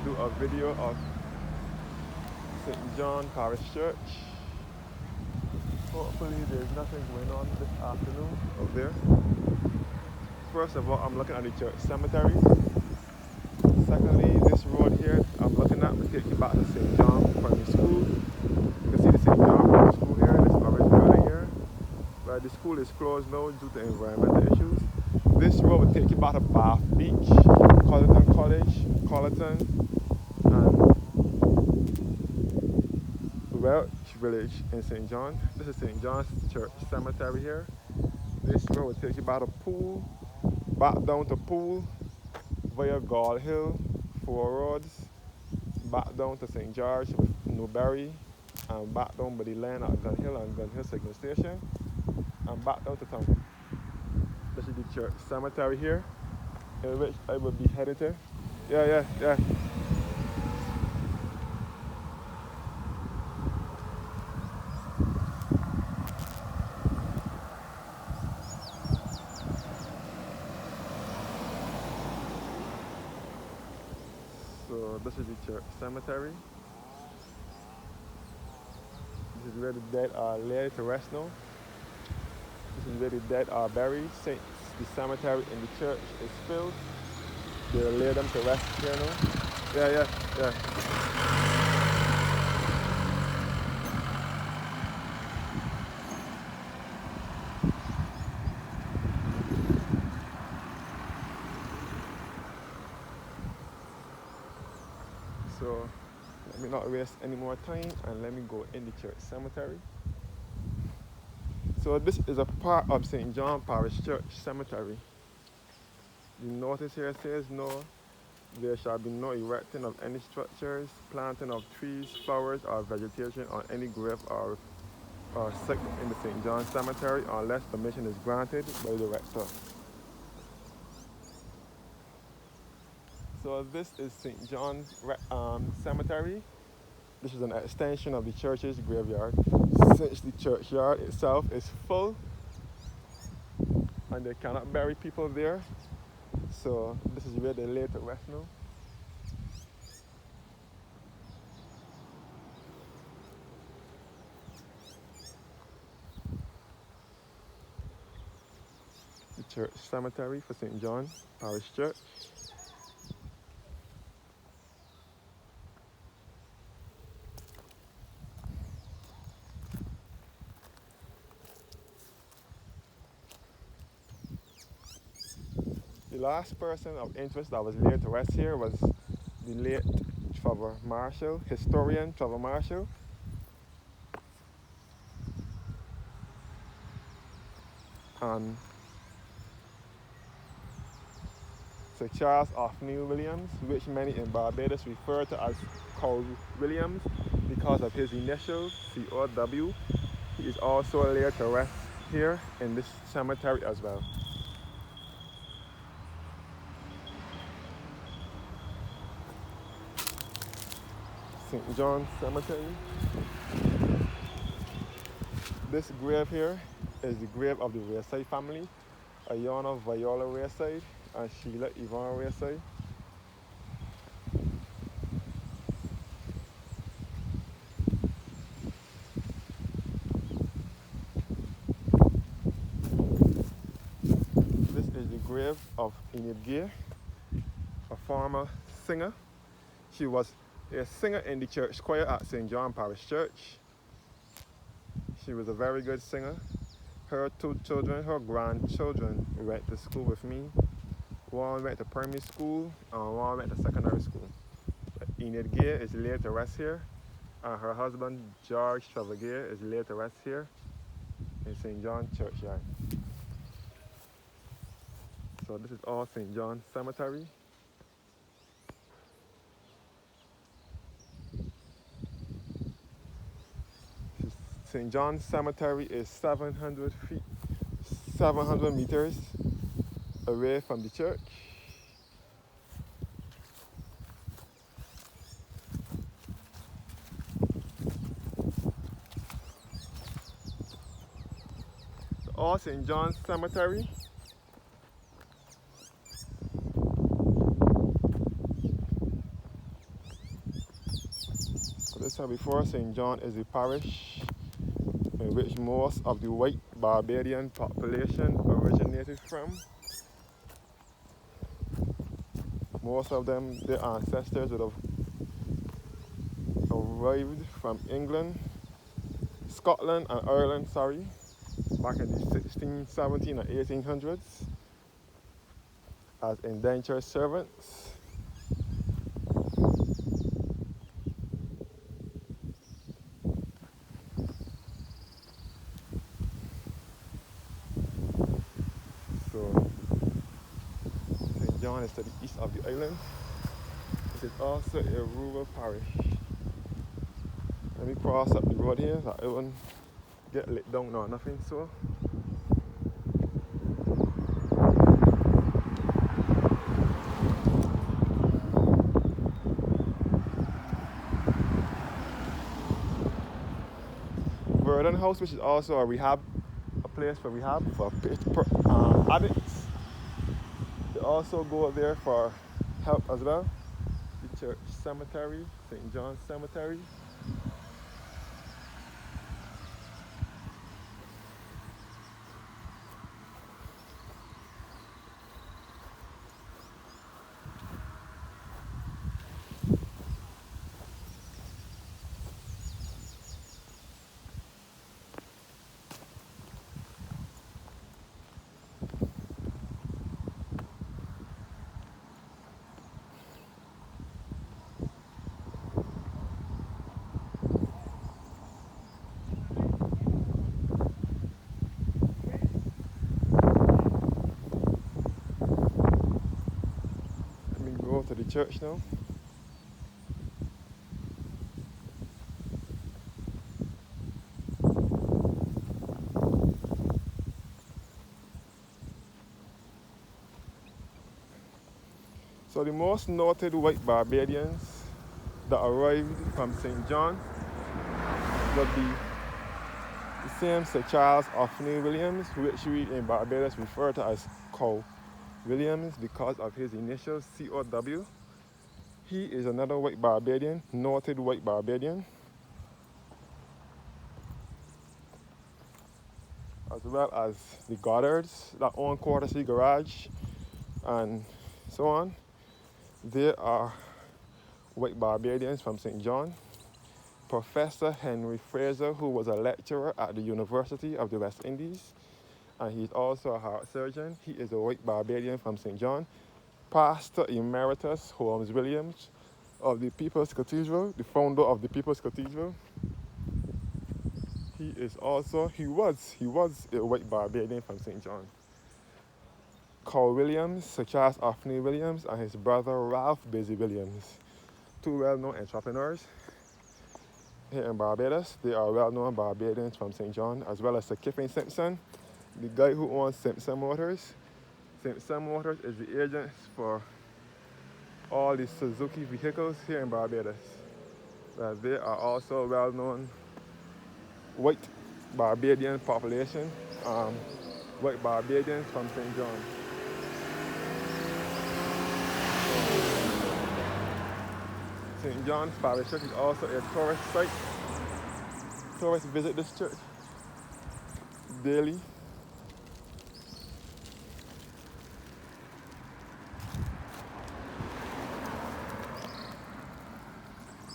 do a video of St. John Parish Church. Hopefully there's nothing going on this afternoon out there. First of all, I'm looking at the church cemetery. Secondly, this road here I'm looking at will take you back to St. John Primary School. You can see the St. John Primary School here, this orange building here. But the school is closed now due to environmental issues. This road will take you back to Bath Beach, Colleton College, Colleton, and Welch Village in St. John. This is St. John's Church Cemetery here. This road will take you by the pool, back down to Pool, via Gall Hill, 4 roads, back down to St. George with Newberry, and back down by the land at Gun Hill and Gun Hill Signal Station, and back down to town. This is the church cemetery here, in which I will be headed to. Yeah. So this is the church cemetery. This is where the dead are laid to rest now. This is where the dead are buried. Since the cemetery in the church is filled, they'll lay them to rest here now. Yeah. So let me not waste any more time and let me go in the church cemetery. So this is a part of St. John Parish Church Cemetery. The notice here says there shall be no erecting of any structures, planting of trees, flowers, or vegetation on any grave or site in the St. John Cemetery unless permission is granted by the rector. So this is St. John's Cemetery. This is an extension of the church's graveyard. Since the churchyard itself is full and they cannot bury people there, so this is where they lay to rest now. The church cemetery for St. John Parish Church. The last person of interest that was laid to rest here was the late Trevor Marshall, historian Trevor Marshall. And Sir Charles Othniel Williams, which many in Barbados refer to as Cole Williams because of his initials, COW. He is also laid to rest here in this cemetery as well. St. John Cemetery. This grave here is the grave of the Rayside family, Ayana Viola Rayside and Sheila Yvonne Rayside. This is the grave of Enid Gay, a former singer. She was a singer in the church choir at St. John Parish Church. She was a very good singer. Her 2 children, her grandchildren, went to school with me. One went to primary school and one went to secondary school. But Enid Gay is laid to rest here, and her husband George Trevor Gay is laid to rest here in St. John Churchyard. So this is all St. John Cemetery. St. John Cemetery is 700 meters away from the church. So all St. John's Cemetery said before, St. John is the parish in which most of the white Barbadian population originated from. Most of them, their ancestors would have arrived from England, Scotland and Ireland, back in the 16, 17 and 1800s as indentured servants. So St. John is to the east of the island. It is also a rural parish. Let me cross up the road here so I won't get lit down or nothing. So Verdun House, which is also a place for rehab for addicts. They also go there for help as well. The church cemetery, St. John's Cemetery. To the church now. So the most noted white Barbadians that arrived from St. John would be the same Sir Charles Orkney Williams, which we in Barbados refer to as Cow Williams because of his initials COW. He is another white Barbadian, noted white Barbadian, as well as the Goddards that own Quarter Garage and so on. They are white Barbadians from St. John. Professor Henry Fraser, who was a lecturer at the University of the West Indies, and he's also a heart surgeon. He is a white Barbadian from St. John. Pastor Emeritus Holmes Williams of the People's Cathedral, the founder of the People's Cathedral. He was a white Barbadian from St. John. Carl Williams, Sir Charles Orkney Williams, and his brother Ralph Busy Williams, two well-known entrepreneurs here in Barbados. They are well-known Barbadians from St. John, as well as Sir Kiffin Simpson, the guy who owns Simpson Motors. Simpson Motors is the agent for all the Suzuki vehicles here in Barbados. They are also well-known white Barbadian population, white Barbadians from St. John. St. John's Parish Church is also a tourist site. Tourists visit this church daily.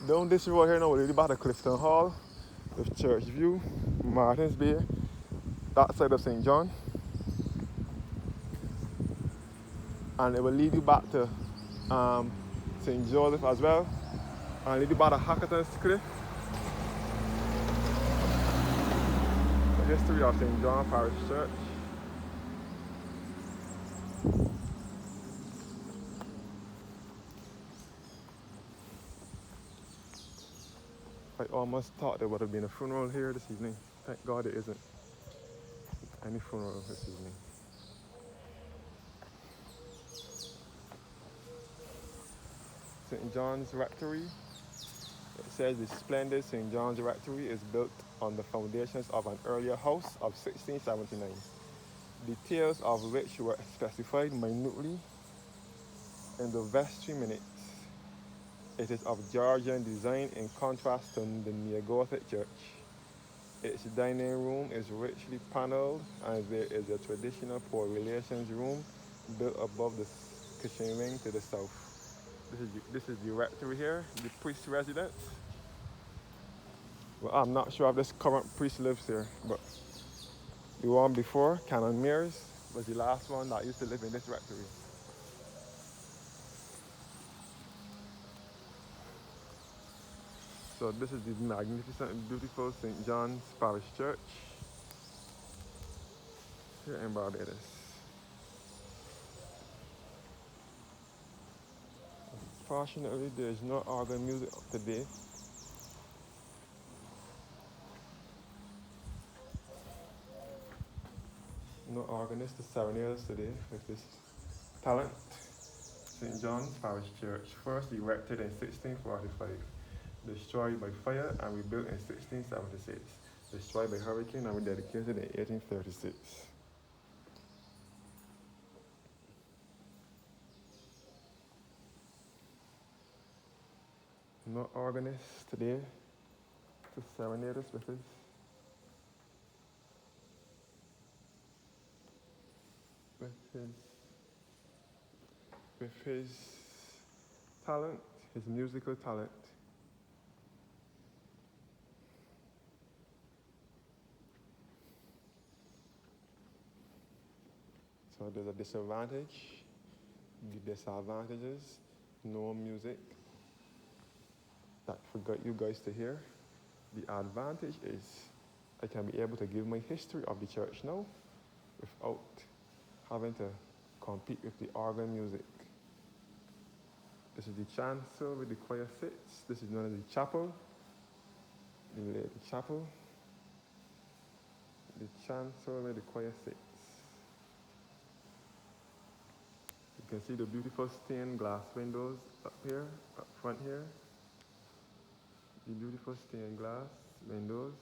Down this road here now, we're about to Clifton Hall, with Church View, Martins Bay, that side of St. John. And it will lead you back to St. Joseph as well, and lead you back to Hackerton's Cliff. The history of St. John Parish Church. I almost thought there would have been a funeral here this evening. Thank God there isn't any funeral this evening. St. John's Rectory. It says the splendid St. John's Rectory is built on the foundations of an earlier house of 1679, details of which were specified minutely in the vestry minutes. It is of Georgian design in contrast to the neo-Gothic church. Its dining room is richly paneled, and there is a traditional poor relations room built above the kitchen wing to the south. This is the rectory here, the priest residence. Well, I'm not sure if this current priest lives here, but the one before, Canon Mears, was the last one that used to live in this rectory. So this is the magnificent and beautiful St. John's Parish Church here in Barbados. Fortunately, there is no organ music today. No organist to serenade us today with this talent. St. John's Parish Church, first erected in 1645, destroyed by fire and rebuilt in 1676, destroyed by hurricane and rededicated in 1836. No organist today to serenade us with his with his talent, his musical talent. So there's a disadvantage, the disadvantages, no music. That forgot you guys to hear. The advantage is I can be able to give my history of the church now without having to compete with the organ music. This is the chancel where the choir sits. This is known as the chapel. The chapel. The chancel where the choir sits. You can see the beautiful stained glass windows up here, up front here. The beautiful stained glass windows.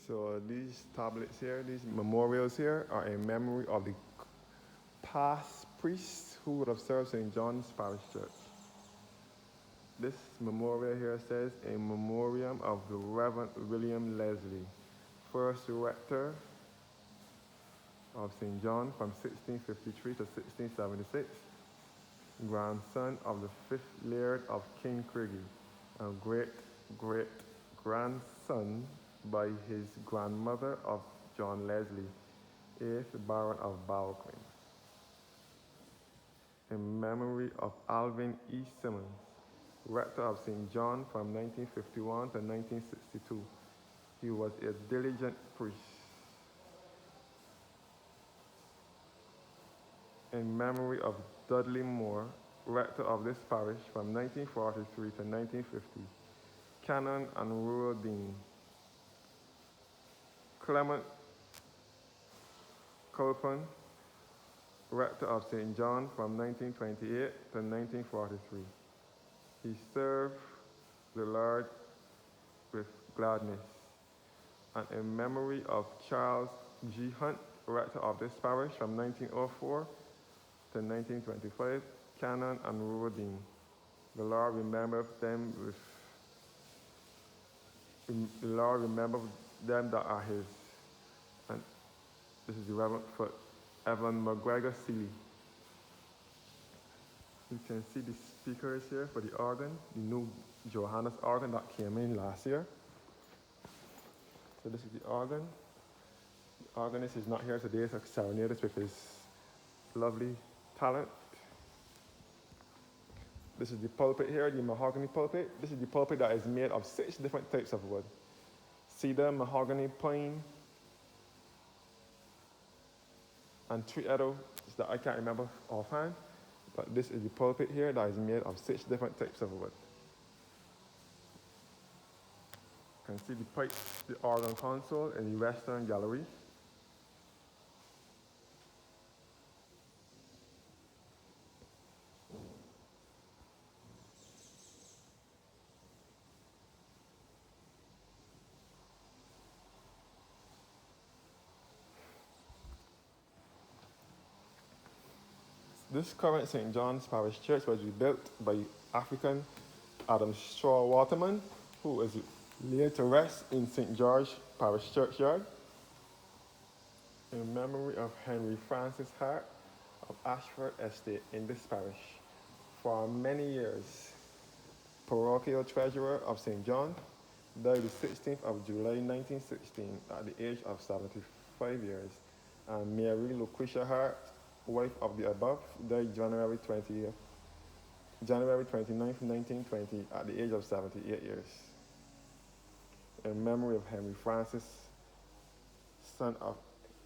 So these tablets here, these memorials here, are in memory of the past priests who would have served St. John's Parish Church. This memorial here says, in memoriam of the Reverend William Leslie, first rector of St. John from 1653 to 1676, grandson of the 5th Laird of King Craigie, and great-great-grandson by his grandmother of John Leslie, 8th Baron of Balquin. In memory of Alvin E. Simmons, rector of St. John from 1951 to 1962. He was a diligent priest. In memory of Dudley Moore, rector of this parish from 1943 to 1950. Canon and rural dean. Clement Culpin, rector of St. John from 1928 to 1943. He served the Lord with gladness. And in memory of Charles G. Hunt, rector of this parish from 1904 to 1925, canon and rural dean. The Lord remember them that are his. And this is the Reverend for Evan McGregor Seeley. You can see the speakers here for the organ, the new Johannes organ that came in last year. So this is the organ. The organist is not here today, so serenade us with his lovely talent. This is the pulpit here, the mahogany pulpit. This is the pulpit that is made of 6 different types of wood. cedar, mahogany, pine, and three others that I can't remember offhand. But this is the pulpit here that is made of 6 different types of wood. You can see the pipes, the organ console in the western gallery. This current St. John's Parish Church was rebuilt by African Adam Straw Waterman, who is laid to rest in St. George Parish Churchyard in memory of Henry Francis Hart of Ashford Estate in this parish. For many years, parochial treasurer of St. John, died the 16th of July 1916 at the age of 75 years, and Mary Lucretia Hart, wife of the above, died January 29th, 1920 at the age of 78 years. In memory of Henry Francis, son of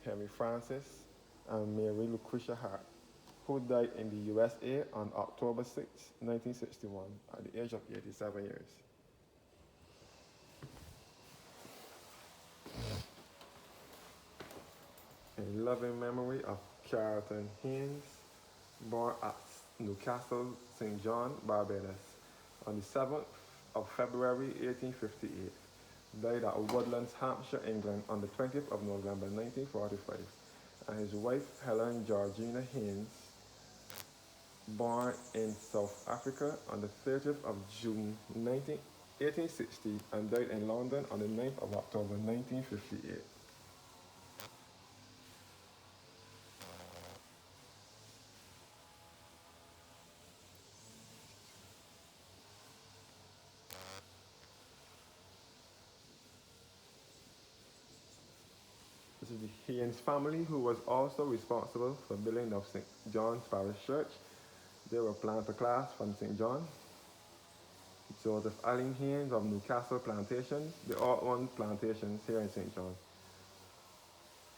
Henry Francis and Mary Lucretia Hart, who died in the USA on October 6, 1961 at the age of 87 years. In loving memory of Carlton Haynes, born at Newcastle, St. John, Barbados, on the 7th of February 1858, died at Woodlands, Hampshire, England on the 20th of November 1945, and his wife Helen Georgina Haynes, born in South Africa on the 30th of June 1860 and died in London on the 9th of October 1958. This is the Haynes family, who was also responsible for building of St. John's Parish Church. They were planter class from St. John. Joseph Allen Haynes of Newcastle Plantation. They all owned plantations here in St. John.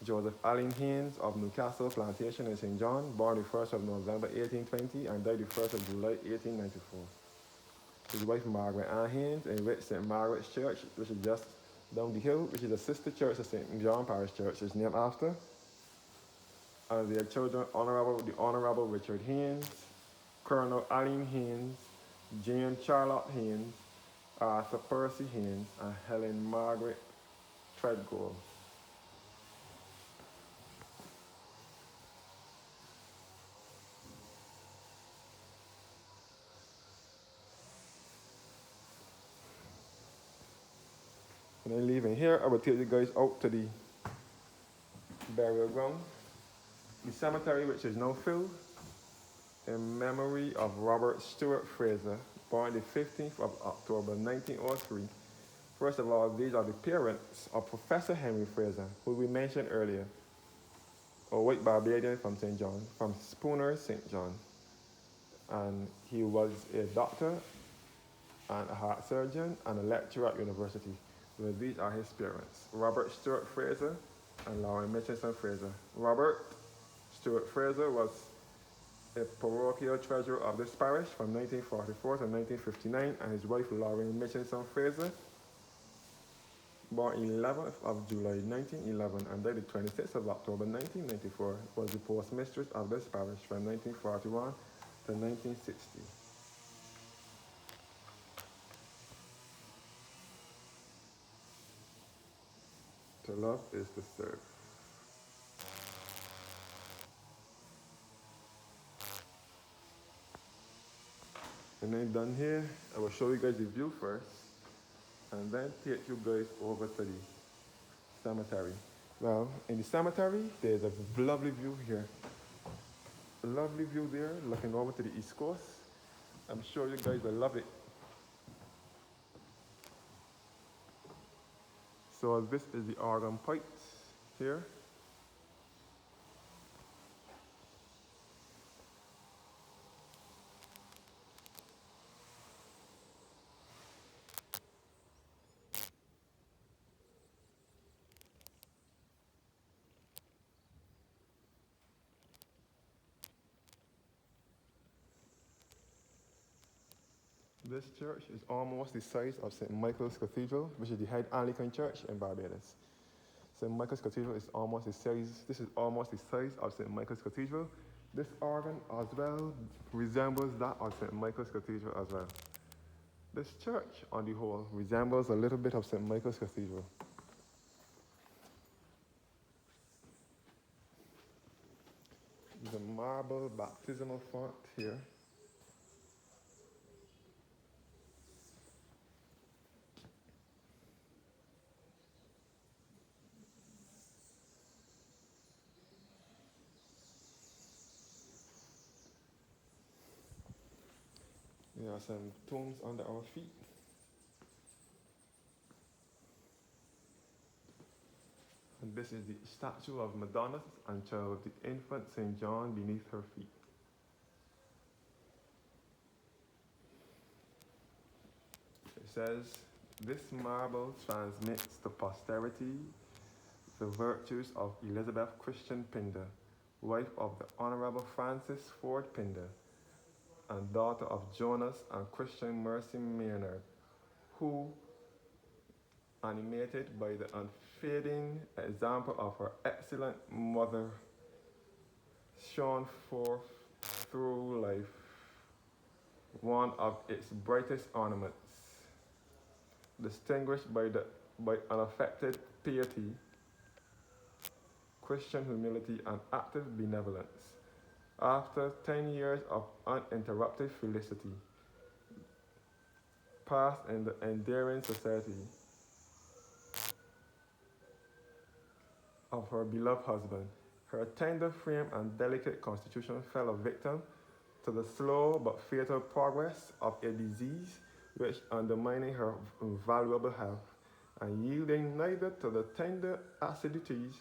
Joseph Allen Haynes of Newcastle Plantation in St. John, born the 1st of November 1820 and died the 1st of July 1894. His wife Margaret Ann Haynes in which St. Margaret's Church, which is just down the hill, which is a sister church of St. John Parish Church, is named after. And their children, the Honorable Richard Haynes, Colonel Allen Haynes, Jane Charlotte Haynes, Arthur Percy Haynes, and Helen Margaret Treadgold. When I leave in here, I will take you guys out to the burial ground, the cemetery, which is now filled in memory of Robert Stewart Fraser, born the 15th of October 1903. First of all, these are the parents of Professor Henry Fraser, who we mentioned earlier, a white Barbadian from St. John, from Spooner, St. John. And he was a doctor and a heart surgeon and a lecturer at university. Well, these are his parents, Robert Stewart Fraser and Lauren Mitchinson Fraser. Robert Stewart Fraser was a parochial treasurer of this parish from 1944 to 1959, and his wife Lauren Mitchinson Fraser, born 11th of July 1911 and died the 26th of October 1994, was the postmistress of this parish from 1941 to 1960. To love is to serve. And then done here, I will show you guys the view first, and then take you guys over to the cemetery. Well, in the cemetery, there's a lovely view here. A lovely view there, looking over to the east coast. I'm sure you guys will love it. So this is the organ pipes here. This church is almost the size of St. Michael's Cathedral, which is the head Anglican church in Barbados. St. Michael's Cathedral is almost the size, this is almost the size of St. Michael's Cathedral. This organ as well resembles that of St. Michael's Cathedral as well. This church, on the whole, resembles a little bit of St. Michael's Cathedral. The marble baptismal font here. There are some tombs under our feet. And this is the statue of Madonna and Child with the infant St. John beneath her feet. It says, this marble transmits to posterity the virtues of Elizabeth Christian Pinder, wife of the Honorable Francis Ford Pinder, and daughter of Jonas and Christian Mercy Maynard, who, animated by the unfading example of her excellent mother, shone forth through life, one of its brightest ornaments, distinguished by unaffected piety, Christian humility, and active benevolence. After 10 years of uninterrupted felicity, passed in the endearing society of her beloved husband, her tender frame and delicate constitution fell a victim to the slow but fatal progress of a disease which undermining her invaluable health, and yielding neither to the tender assiduities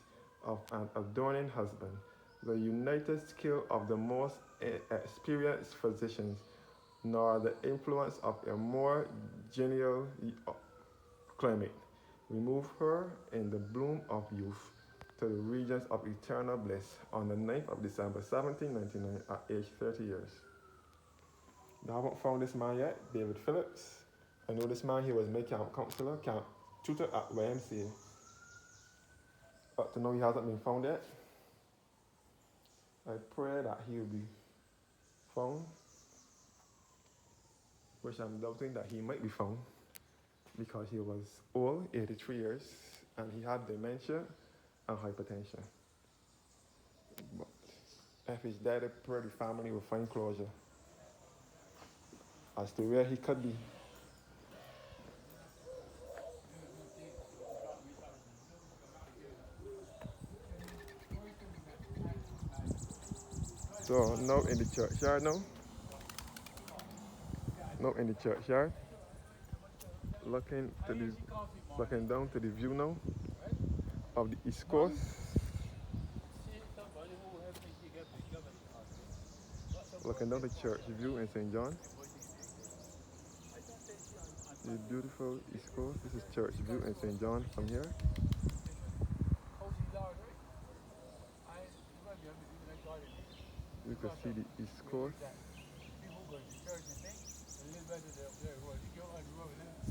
of an adoring husband, the united skill of the most experienced physicians, nor the influence of a more genial climate, remove her in the bloom of youth to the regions of eternal bliss on the 9th of December 1799 at age 30 years. I haven't found this man yet, David Phillips. I know this man, he was my camp counselor, camp tutor at YMCA. But to know he hasn't been found yet. I pray that he will be found, which I'm doubting that he might be found because he was old, 83 years, and he had dementia and hypertension. But if he's dead, I pray the family will find closure as to where he could be. So now in the churchyard now in the churchyard, looking down to the view now of the East Coast. Looking down the church view in St. John. The beautiful East Coast. This is church view in St. John from here. You can see the East Coast.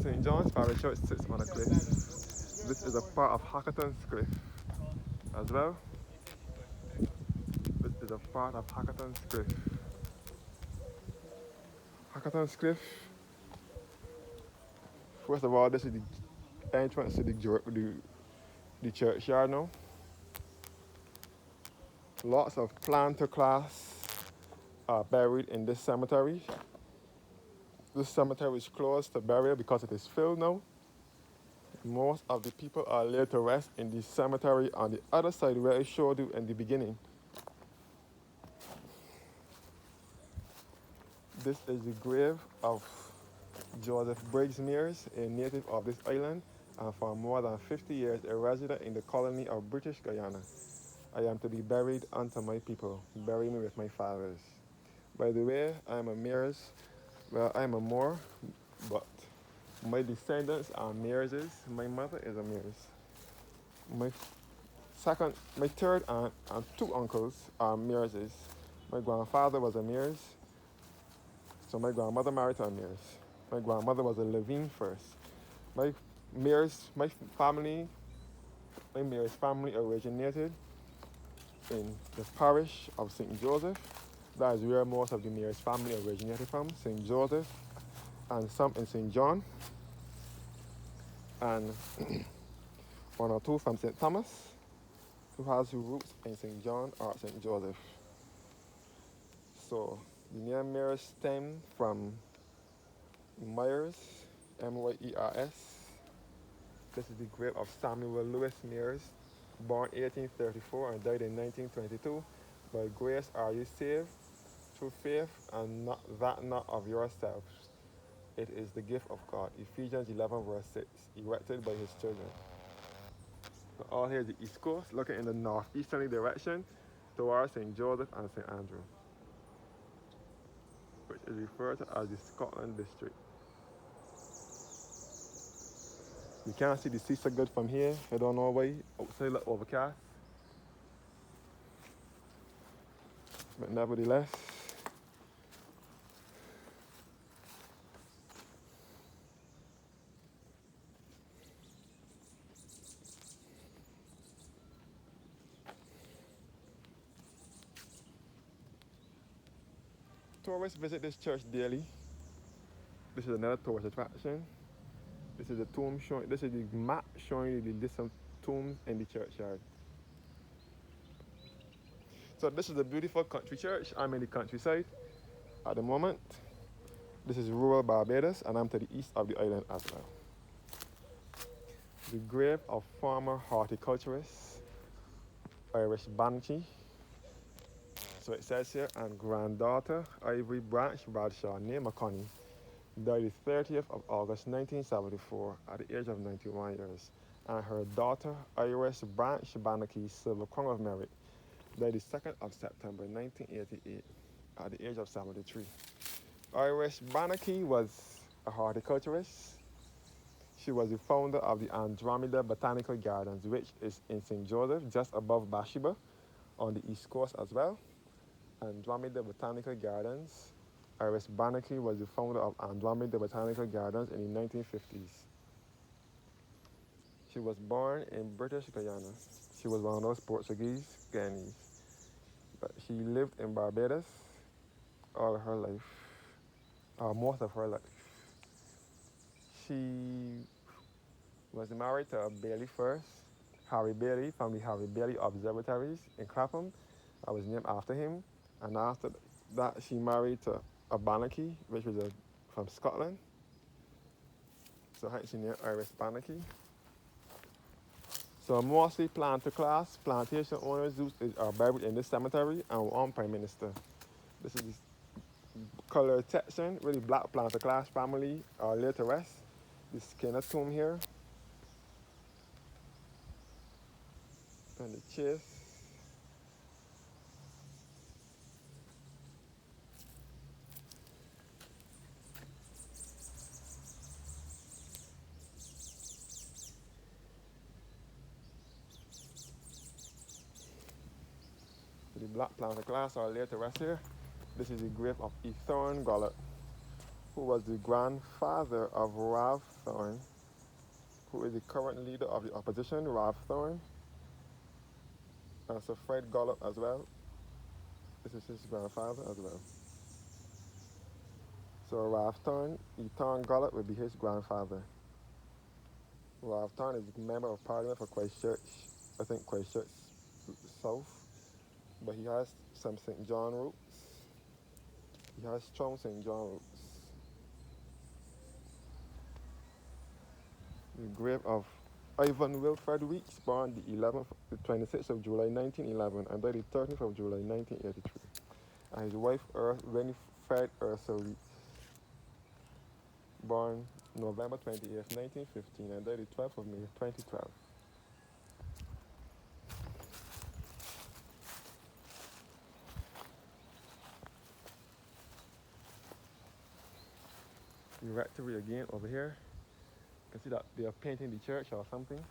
St. John's Parish Church sits on a cliff. This is a part of Hackerton's Cliff as well. This is a part of Hackerton's Cliff. Hackerton's Cliff. First of all, this is the entrance to the churchyard now. Lots of planter class are buried in this cemetery. This cemetery is closed to burial because it is filled now. Most of the people are laid to rest in the cemetery on the other side where I showed you in the beginning. This is the grave of Joseph Briggs Mears, a native of this island, and for more than 50 years a resident in the colony of British Guyana. I am to be buried unto my people. Bury me with my fathers. By the way, I'm a Mears. Well, I'm a Moor, but my descendants are Mearses. My mother is a Mears. My third aunt and two uncles are Mearses. My grandfather was a Mears, so my grandmother married to a Mears. My grandmother was a Levine first. My Mary's, my family, my Mary's family originated in the parish of St. Joseph. That is where most of the Mary's family originated from, St. Joseph, and some in St. John, and one or two from St. Thomas, who has roots in St. John or St. Joseph. So the name Myers stemmed from Myers, Myers. This is the grave of Samuel Lewis Myers, born 1834 and died in 1922. By grace are you saved through faith, and not of yourselves. It is the gift of God. Ephesians 11 verse 6, erected by his children. So all here is the East Coast, looking in the northeasterly direction towards St. Joseph and St. Andrew, which is referred to as the Scotland district. You can't see the sea so good from here. I don't know why. Outside look overcast. But nevertheless, tourists visit this church daily. This is another tourist attraction. This is the tomb showing. This is the map showing you the different tombs in the churchyard. So this is a beautiful country church. I'm in the countryside at the moment. This is rural Barbados, and I'm to the east of the island as well. The grave of former horticulturist Irish Banshee. So it says here, and granddaughter Ivory Branch Bradshaw, née McConney, died the 30th of August 1974 at the age of 91 years. And her daughter Iris Branch Banachie, Silver Crown of Merit, died the 2nd of September 1988 at the age of 73. Iris Banachie was a horticulturist. She was the founder of the Andromeda Botanical Gardens, which is in St. Joseph, just above Bathsheba, on the east coast as well. Andromeda Botanical Gardens. Iris Banachie was the founder of Andromeda Botanical Gardens in the 1950s. She was born in British Guyana. She was one of those Portuguese Guyanese. But she lived in Barbados all her life, or most of her life. She was married to Bailey first, Harry Bailey, from the Harry Bailey Observatories in Clapham. I was named after him. And after that, she married to a Banachie, which was from Scotland. So hence she named Iris Banachie. So mostly plantation owners are buried in this cemetery, and one prime minister. This is the color section, really black planter class family are laid to rest. This kind of tomb here. And the chest. The black planter class are laid to rest here. This is the grave of E. Thorne Gollett, who was the grandfather of Ralph Thorne, who is the current leader of the opposition, Ralph Thorne. And Sir Fred Gollett as well. This is his grandfather as well. So Ralph Thorne, E. Thorne Gollett would be his grandfather. Ralph Thorne is a member of Parliament for Christchurch, I think Christchurch South, but he has some St. John roots. He has strong St. John roots. The grave of Ivan Wilfred Weeks, born the 26th of July 1911 and died the 13th of July 1983. And his wife Winifred Ursula Weeks, born November 28th, 1915 and died the 12th of May 2012. The rectory again over here. You can see that they are painting the church or something.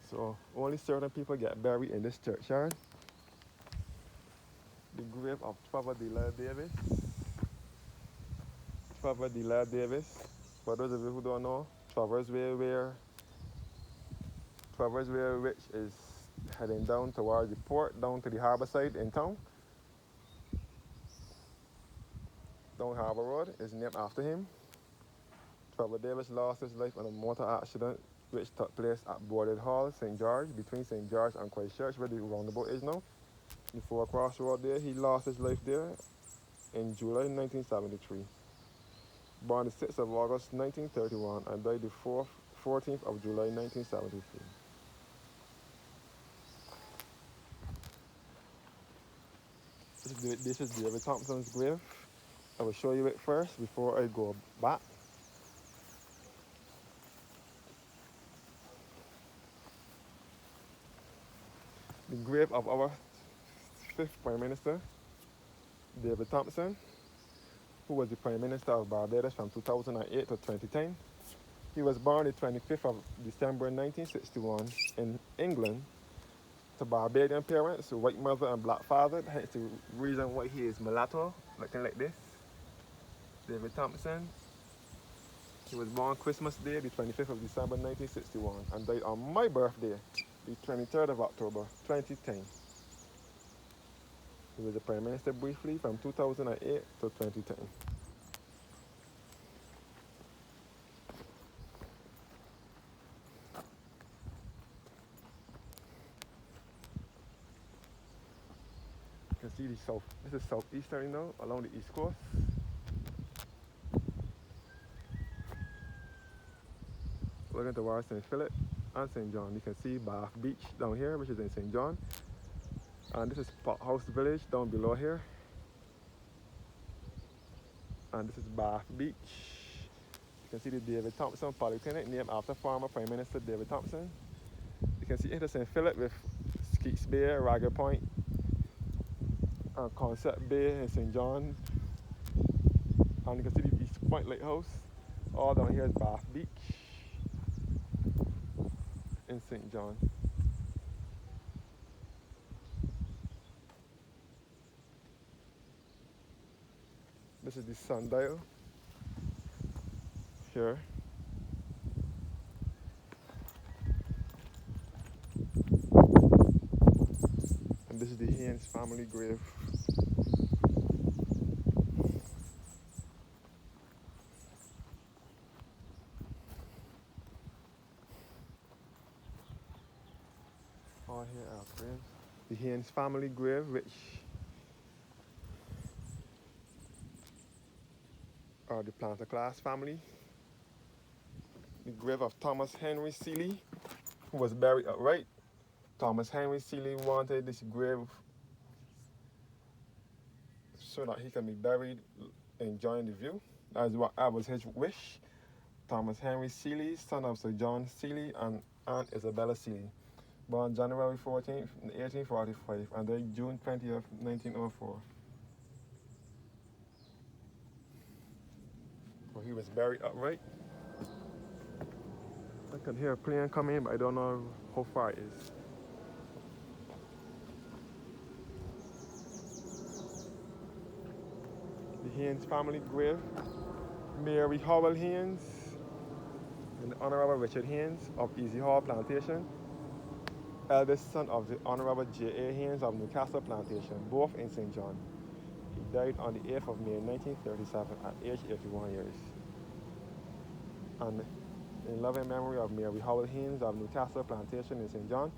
So only certain people get buried in this churchyard. The grave of Trevor Dela Davis. Trevor Delia Davis. For those of you who don't know, Trevor's Way, which is heading down towards the port, down to the harbor side in town. Down Harbor Road is named after him. Trevor Davis lost his life in a motor accident which took place at Boarded Hall, St. George, between St. George and Christchurch, where the roundabout is now. Before crossroad there, he lost his life there in July 1973. Born the 6th of August 1931 and died the 14th of July 1973. This is David Thompson's grave. I will show you it first before I go back. The grave of our 5th Prime Minister, David Thompson, who was the Prime Minister of Barbados from 2008 to 2010. He was born the 25th of December 1961 in England to Barbadian parents, white mother and black father. Hence the reason why he is mulatto, looking like this. David Thompson. He was born Christmas Day, the 25th of December 1961, and died on my birthday, the 23rd of October 2010. He was the Prime Minister briefly from 2008 to 2010. You can see this is southeastern now, along the east coast. Looking towards St. Philip and St. John. You can see Bath Beach down here, which is in St. John. And this is Pothouse Village down below here. And this is Bath Beach. You can see the David Thompson Polyclinic, named after former Prime Minister David Thompson. You can see into St. Philip with Skeets Bay, Ragged Point, and Concept Bay in St. John. And you can see the East Point Lighthouse. All down here is Bath Beach in St. John. This is the sundial here. And this is the Haynes family grave. All here are graves. The Haynes family grave, which are the planter class family. The grave of Thomas Henry Seeley, who was buried upright. Thomas Henry Seeley wanted this grave so that he can be buried enjoying the view. That was his wish. Thomas Henry Seeley, son of Sir John Seeley and Aunt Isabella Seeley, born January 14th, 1845, and died June 20th, 1904. So he was buried upright. I can hear a plane coming, but I don't know how far it is. The Haynes family grave, Mary Howell Haynes and the Honorable Richard Haynes of Easy Hall Plantation, eldest son of the Honorable J.A. Haynes of Newcastle Plantation, both in St. John. He died on the 8th of May 1937 at age 81 years. And in loving memory of Mary Howell Haynes of Newcastle Plantation in St. John,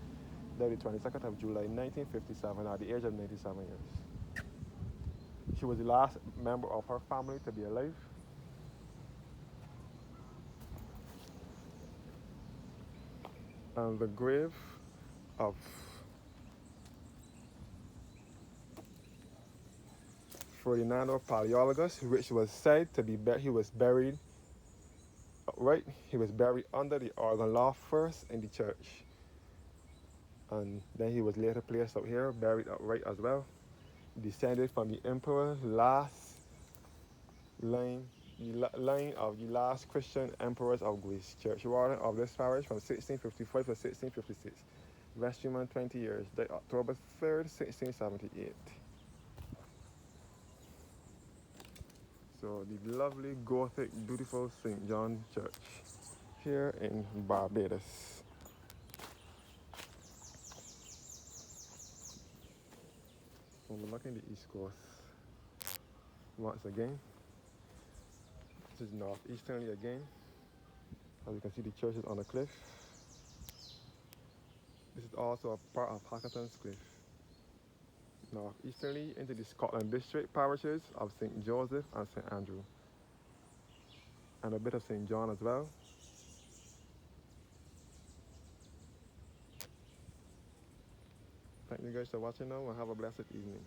died the 22nd of July 1957 at the age of 97 years. She was the last member of her family to be alive. And the grave of Ferdinando Paleologus, which was said to be he was buried upright. He was buried under the organ loft first in the church. And then he was later placed up here, buried upright as well. Descended from the emperor's last line of the last Christian emperors of Greece. Church warden of this parish from 1655 to 1656. Vestryman 20 years, died October 3rd, 1678. So the lovely Gothic, beautiful St. John Church here in Barbados. Overlooking the East Coast once again. This is northeasterly again. As you can see, the church is on a cliff. This is also a part of Hackerton's Cliff. Northeasterly into the Scotland District parishes of St. Joseph and St. Andrew. And a bit of St. John as well. Thank you guys for watching now and have a blessed evening.